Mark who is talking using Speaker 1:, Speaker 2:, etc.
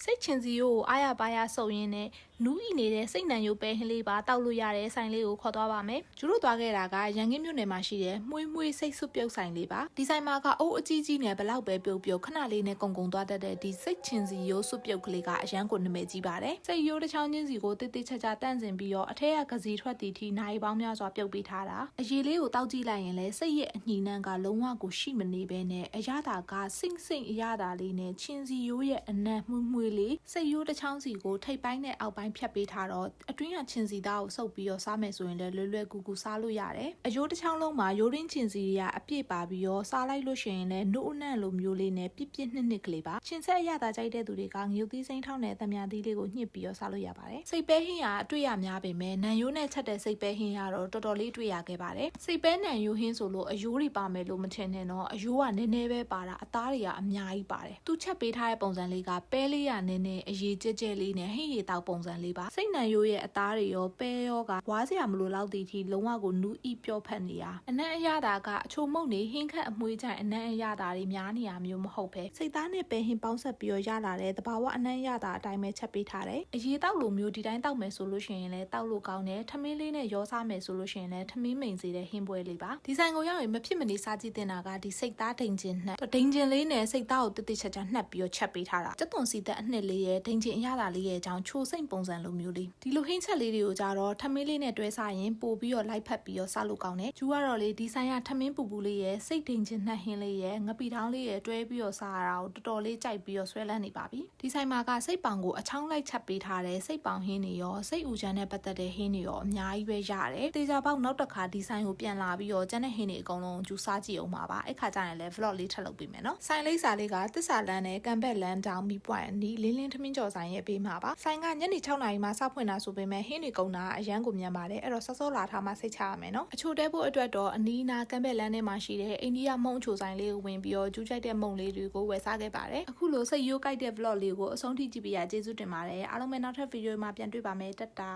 Speaker 1: စိတ်ချင်စီကိုအားရပါရစုံရင်းနဲ့နူးဤနေတဲ့စိတ်နံရိုးပဲဟင်းလေးပါတောက်လို့ရတဲ့ဆိုင်လေးကိုခေါ်သွားပါမယ်။ကျတို့သွားခဲ့တာကရန်ကင်းမြို့နယ်မှာရှိတဲ့မှုေးစိတ်စွပ်ပြုတ်ဆိုင်လေးပါ။ဒီဆိုင်မှာကအိုးအကြီးကြီးနဲ့ဘလောက်ပဲပြုတ်ပြုတ်ခဏလေးနဲ့ကုံသွားတတ်တဲ့ဒီစိတ်ချင်စီရိုးစွပ်ပြုတ်ကလေးကအရန်ကိုနာမည်ကြီးပါတယ်။စိတ်ရိုးတစ်ချောင်းချင်းစီကိုတိတ်တိတ်ချာချာတန့်စင်ပြီးတော့အထက်ကကစီထွက်တီထိနိုင်ပေါင်းများစွာပြုတ်ပေးထားတာ။အရေးလေးကိုတောက်ကြည့်လိုက်ရင်လည်းစိတ်ရဲ့အညီနှံကလုံးဝကိုရှိမနေပဲနဲ့အရသာကစိမ့်အရသာလေးနဲ့ချင်စီရိုးရဲ့အနံ့မှုေးလေးစိတ်ရိုးတစ်ချောင်းစီကိုထိပ်ပိုင်းနဲ့အောက်ပိုင်းဖြတ်ပေးထားတော့အတွင်းကချင်စီသားကိုစုပ်ပြီးတော့စားမယ်ဆိုရင်လည်းလွယ်ကူကူစားလို့ရတယ်။အယိုးတစ်ချောင်းလုံးမှာရိုးရင်းချင်စီတွေကအပြည့်ပါပြီးတော့စားလိုက်လို့ရှိရင်လည်းနို့အနှံ့လိုမျိုးလေးနဲ့ပြစ်နှစ်ကလေးပါ။ချင်ဆက်အရသာကြိုက်တဲ့သူတွေကငရုတ်သီးစိမ်းထောင်းတဲ့သမ ्या သီးလေးကိုညှစ်ပြီးတော့စားလို့ရပါတယ်။စိတ်ပဲဟင်းရအတွေ့ရများပေမဲ့နံရိုးနဲ့ချက်တဲ့စိတ်ပဲဟင်းရတော့တော်တော်လေးတွေ့ရခဲ့ပါတယ်။စိတ်ပဲနံရိုးဟင်းဆိုလို့အယိုးတွေပါမယ်လို့မထင်နဲ့တော့အယိုးကနည်းနည်းပဲပါတာအသားတွေကအများကြီးပါတယ်။သူချက်ပေးထားတဲ့ပုံစံလေးကပဲလေးရနည်းနည်းအရေးကြဲလေးနဲ့ဟင်းရည်တောက်ပုံစံလေးပါ။စိတ်နံရိုးရဲ့အသားတွေရောပဲရောကဝါးစရာမလိုလောက်သည့်အထိလုံးဝကိုနူးဤပြောဖက်နေရအနံ့အရသာကအချိုမုတ်နေဟင်းခက်အမွှေးချိုင်အနံ့အရသာတွေများနေရမျိုးမဟုတ်ပဲစိတ်သားနဲ့ပဲဟင်းပေါင်းဆက်ပြီးတော့ရလာတဲ့တဘာဝအနံ့ရသာအတိုင်းပဲချက်ပေးထားတယ်အရေးတောက်လိုမျိုးဒီတိုင်းတောက်မယ်ဆိုလို့ရှိရင်လည်းတောက်လို့ကောင်းတယ်ထမင်းလေးနဲ့ရောစားမယ်ဆိုလို့ရှိရင်လည်းထမင်းမိန်စေတဲ့ဟင်းပွဲလေးပါဒီဆိုင်ကိုရောက်ရင်မဖြစ်မနေစားကြည့်တင်တာကဒီစိတ်သားဒိန်ကျင်နှက်ဒိန်ကျင်လေးနဲ့စိတ်သားကိုတိချာနှက်ပြီးတော့ချက်ပေးထားတာစက်သွန်စီသက်အနှစ်လေးရဲ့ဒိန်ကျင်အရသာလေးရဲ့အကြောင်းချိုစိမ့်ပုံစံလိုမျိုးလေးဒီလိုဟင်းချက်လေးတွေကိုကြတော့ထမင်းလေးနဲ့တွဲစားရင်ပို့ပြီးတော့လိုက်ဖက်ပြီးတော့စားလို့ကောင်းတယ်ကျူကတော့လေဒီဆိုင်ကထမင်းပူပူလေးရဲ့စိတ်ဒိန်ကျင်နှက်ဟင်းလေးရဲ့ငပိထောင်းလေးရဲ့တွဲပြီးတော့စားရတာကိုတော်တော်လေးကြိုက်ပြီးတော့ဆွဲလန်းနေပါပြီဒီဆိုင်မှာကစိတ်ပောင်ကိုအချောင်းလိုက်ချက်ပေးထားတဲ့စိတ်ပောင်ဟင်းတွေရောစိတ်ဥချမ်းနဲ့ပတ်သက်တဲ့ဟင်းတွေရောအများကြီးပဲရတယ်တေချာပေါက်နောက်တစ်ခါဒီဆိုင်ကိုပြန်လာပြီးတော့ကျန်တဲ့ဟင်းတွေအကုန်လုံးကျူစားကြည့်အောင်ပါအဲ့ခါကျရင်လည်း vlog လေးထပ်လုပ်ပေးမယ်နော်ဆိုင်လေးစာလေးကတစ္ဆာလန်းနဲ့ကံဘက်လန်းတောင်မီပွိုင်နီးလင်းလင်းထမင်းကြော်ဆိုင်ရဲ့ဘေးမှာပါဆိုင်ကညနေ6နာရီမှစဖွင့်တာဆိုပေမဲ့ဟင်းတွေကုန်တာအရန်ကိုမြန်ပါတယ်အဲ့တော့စောစောလာထားမှစိတ်ချရမယ်နော်အချိုတဲဖို့အတွက်တော့အနီးနာကံဘက်လန်းထဲမှာရှိတဲ့အိန္ဒိယမုံအချိုဆိုင်လေးကိုဝင်ပြီးတော့ကျူးကြိုက်တဲ့မုံလေးတွေကိုဝယ်စားခဲ့ပါတယ်အခုလိုစိတ်ရိုးကြိုက်တဲ့ vlog လေးကိုအဆုံးထိကြည့်ပေးရကျေးဇူးတင်ပါတယ်အားလုံးပဲနောက်ထပ်ဗီဒီယိုမှာပြန်တွေ့ပါမယ်တတ်တာ